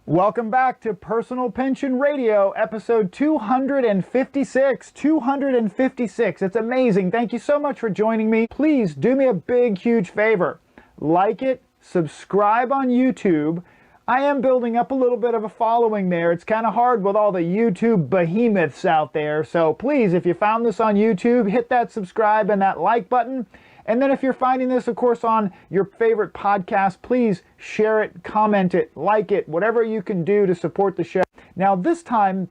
Welcome back to Personal Pension Radio, episode 256. 256. It's amazing. Thank you so much for joining me. Please do me a big, huge favor. Like it, subscribe on YouTube. I am building up a little bit of a following there. It's kind of hard with all the YouTube behemoths out there. So please, if you found this on YouTube, hit that subscribe and that like button. And then if you're finding this, of course, on your favorite podcast, please share it, comment it, like it, whatever you can do to support the show. Now, this time,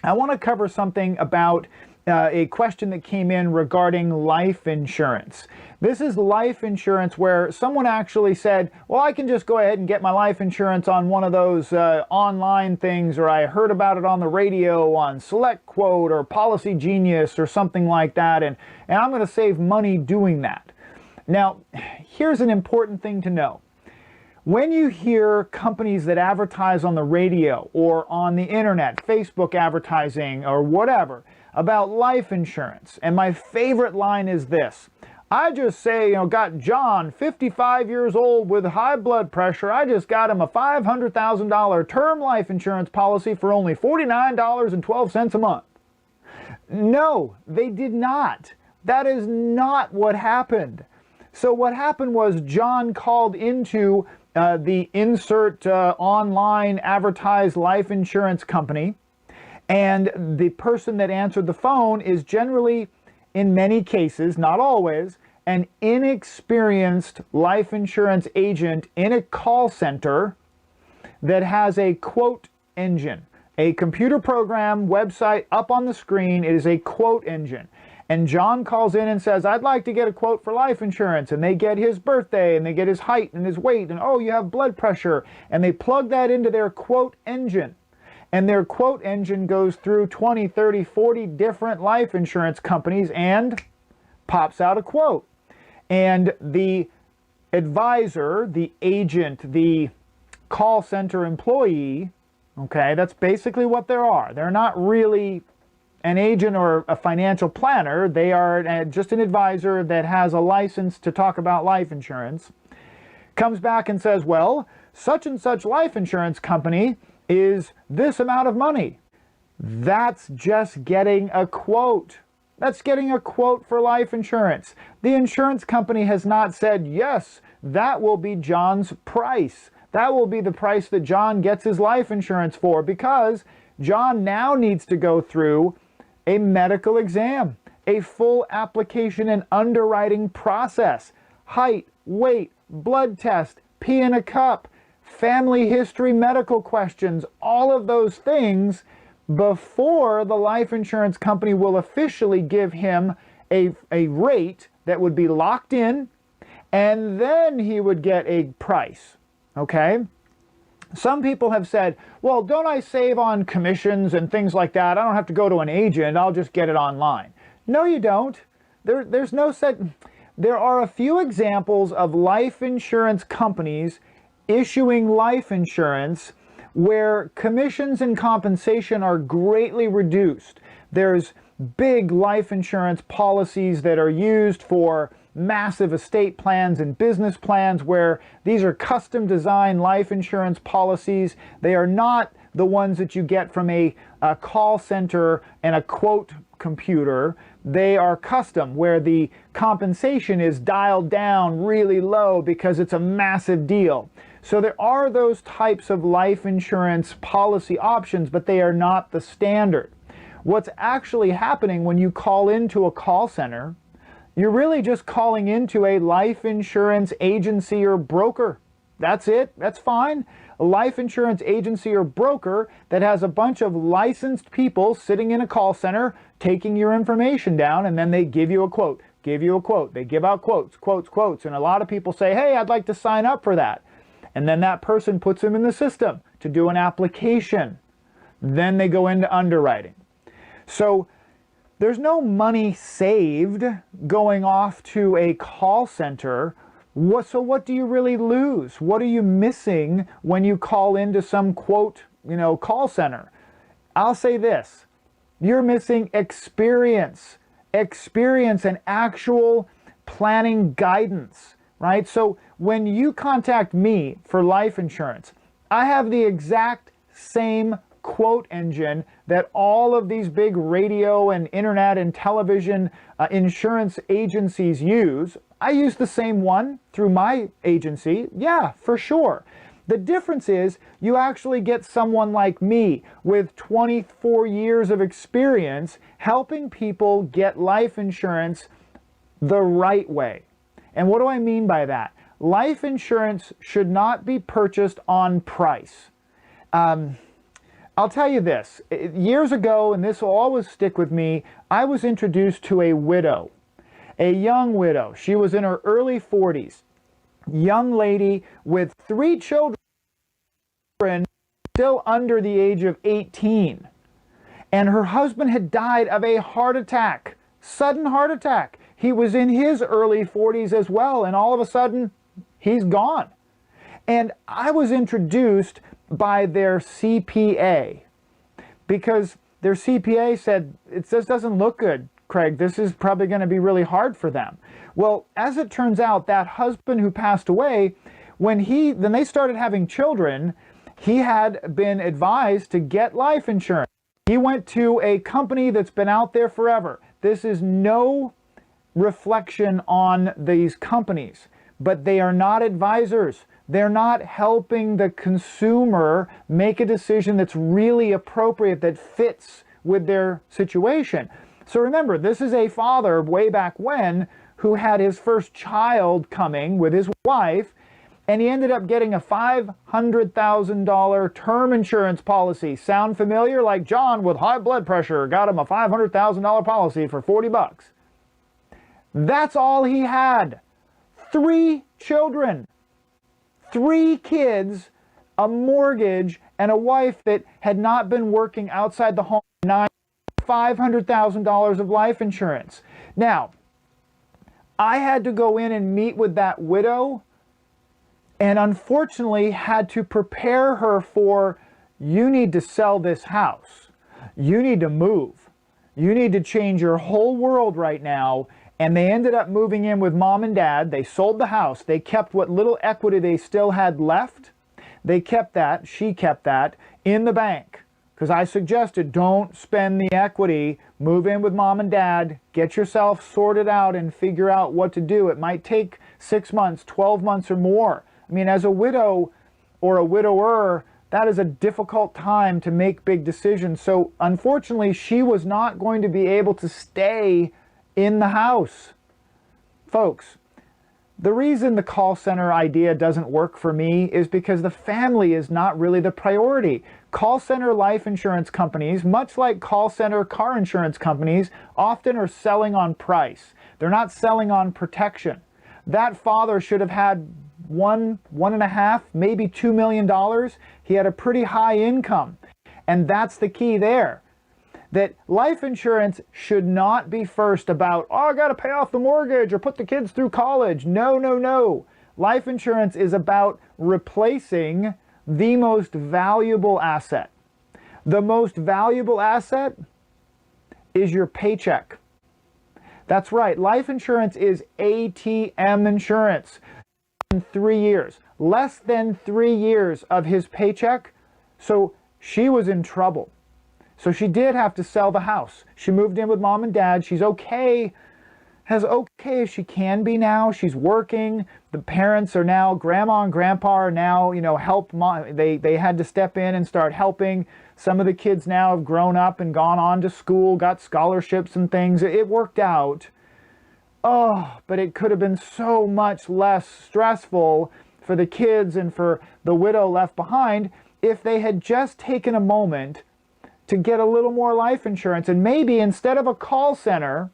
I want to cover something about a question that came in regarding life insurance. This is life insurance where someone actually said, well, I can just go ahead and get my life insurance on one of those online things, or I heard about it on the radio on SelectQuote or Policy Genius or something like that, and I'm going to save money doing that. Now, here's an important thing to know. When you hear companies that advertise on the radio or on the internet, Facebook advertising or whatever, about life insurance, and my favorite line is this: I just say, got John, 55 years old with high blood pressure. I just got him a $500,000 term life insurance policy for only $49.12 a month. No, they did not. That is not what happened. So what happened was John called into the insert online advertised life insurance company, and the person that answered the phone is generally, in many cases, not always, an inexperienced life insurance agent in a call center that has a quote engine, a computer program website up on the screen. It is a quote engine. And John calls in and says, I'd like to get a quote for life insurance. And they get his birthday and they get his height and his weight and, oh, you have blood pressure. And they plug that into their quote engine. And their quote engine goes through 20, 30, 40 different life insurance companies and pops out a quote. And the advisor, the agent, the call center employee, okay, that's basically what they are. They're not really an agent or a financial planner. They are just an advisor that has a license to talk about life insurance. Comes back and says, well, such and such life insurance company is this amount of money. That's just getting a quote. That's getting a quote for life insurance. The insurance company has not said, yes, that will be John's price. That will be the price that John gets his life insurance for, because John now needs to go through a medical exam, a full application and underwriting process, height, weight, blood test, pee in a cup, family history, medical questions, all of those things before the life insurance company will officially give him a rate that would be locked in, and then he would get a price, okay? Some people have said, well, don't I save on commissions and things like that? I don't have to go to an agent. I'll just get it online. No, you don't. There's no set. There are a few examples of life insurance companies issuing life insurance where commissions and compensation are greatly reduced. There's big life insurance policies that are used for massive estate plans and business plans where these are custom designed life insurance policies. They are not the ones that you get from a call center and a quote computer. They are custom, where the compensation is dialed down really low because it's a massive deal. So there are those types of life insurance policy options, but they are not the standard. What's actually happening when you call into a call center, you're really just calling into a life insurance agency or broker. That's it. That's fine. A life insurance agency or broker that has a bunch of licensed people sitting in a call center taking your information down, and then they give you a quote, give you a quote. They give out quotes, quotes, quotes. And a lot of people say, hey, I'd like to sign up for that. And then that person puts them in the system to do an application. Then they go into underwriting. So there's no money saved going off to a call center. So what do you really lose? What are you missing when you call into some quote, call center? I'll say this: you're missing experience and actual planning guidance, right? So when you contact me for life insurance, I have the exact same quote engine that all of these big radio and internet and television insurance agencies use. I use the same one through my agency. Yeah, for sure. The difference is you actually get someone like me with 24 years of experience helping people get life insurance the right way. And what do I mean by that? Life insurance should not be purchased on price. I'll tell you this. Years ago, and this will always stick with me, I was introduced to a widow, a young widow. She was in her early 40s. Young lady with 3 children, still under the age of 18. And her husband had died of a heart attack, sudden heart attack. He was in his early 40s as well, and all of a sudden, he's gone. And I was introduced by their CPA because their CPA said, it just doesn't look good, Craig. This is probably going to be really hard for them. Well, as it turns out, that husband who passed away, when they started having children, he had been advised to get life insurance. He went to a company that's been out there forever. This is no reflection on these companies, but they are not advisors. They're not helping the consumer make a decision that's really appropriate, that fits with their situation. So remember, this is a father way back when who had his first child coming with his wife, and he ended up getting a $500,000 term insurance policy. Sound familiar? Like John with high blood pressure got him a $500,000 policy for 40 bucks. That's all he had. 3 children. 3 kids, a mortgage, and a wife that had not been working outside the home, $500,000 of life insurance. Now, I had to go in and meet with that widow, and unfortunately had to prepare her for, you need to sell this house. You need to move. You need to change your whole world right now. And they ended up moving in with mom and dad. They sold the house. They kept what little equity they still had left. They kept that, she kept that, in the bank. Because I suggested, don't spend the equity. Move in with mom and dad. Get yourself sorted out and figure out what to do. It might take 6 months, 12 months or more. I mean, as a widow or a widower, that is a difficult time to make big decisions. So unfortunately, she was not going to be able to stay in the house. Folks, the reason the call center idea doesn't work for me is because the family is not really the priority. Call center life insurance companies, much like call center car insurance companies, often are selling on price. They're not selling on protection. That father should have had $1.5, maybe $2 million. He had a pretty high income. And that's the key there. That life insurance should not be first about, oh, I got to pay off the mortgage or put the kids through college. No, no, no. Life insurance is about replacing the most valuable asset. The most valuable asset is your paycheck. That's right. Life insurance is ATM insurance. In 3 years, less than 3 years of his paycheck. So she was in trouble. So she did have to sell the house. She moved in with mom and dad. She's okay, as okay as she can be now. She's working. The parents are now, grandma and grandpa are now, help mom. They had to step in and start helping. Some of the kids now have grown up and gone on to school, got scholarships and things. It worked out. Oh, but it could have been so much less stressful for the kids and for the widow left behind if they had just taken a moment to get a little more life insurance. And maybe instead of a call center,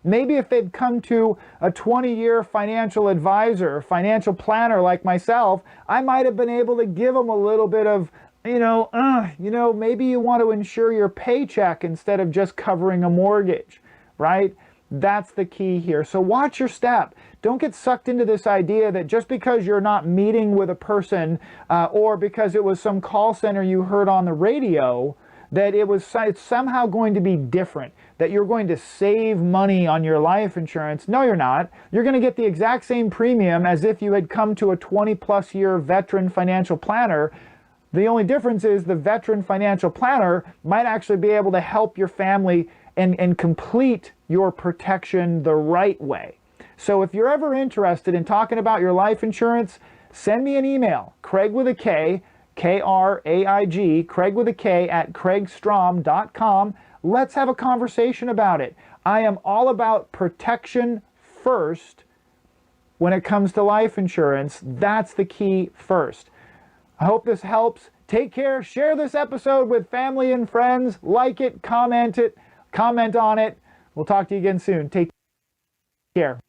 maybe if they'd come to a 20-year financial advisor, financial planner like myself, I might have been able to give them a little bit of, maybe you want to insure your paycheck instead of just covering a mortgage, right? That's the key here. So watch your step. Don't get sucked into this idea that just because you're not meeting with a person or because it was some call center you heard on the radio, that it's somehow going to be different, that you're going to save money on your life insurance. No, you're not. You're going to get the exact same premium as if you had come to a 20-plus year veteran financial planner The only difference is the veteran financial planner might actually be able to help your family and complete your protection the right way. So if you're ever interested in talking about your life insurance, send me an email, Craig with a K, K-R-A-I-G, Craig with a K at craigstrom.com. Let's have a conversation about it. I am all about protection first when it comes to life insurance. That's the key first. I hope this helps. Take care. Share this episode with family and friends. Like it, comment on it. We'll talk to you again soon. Take care.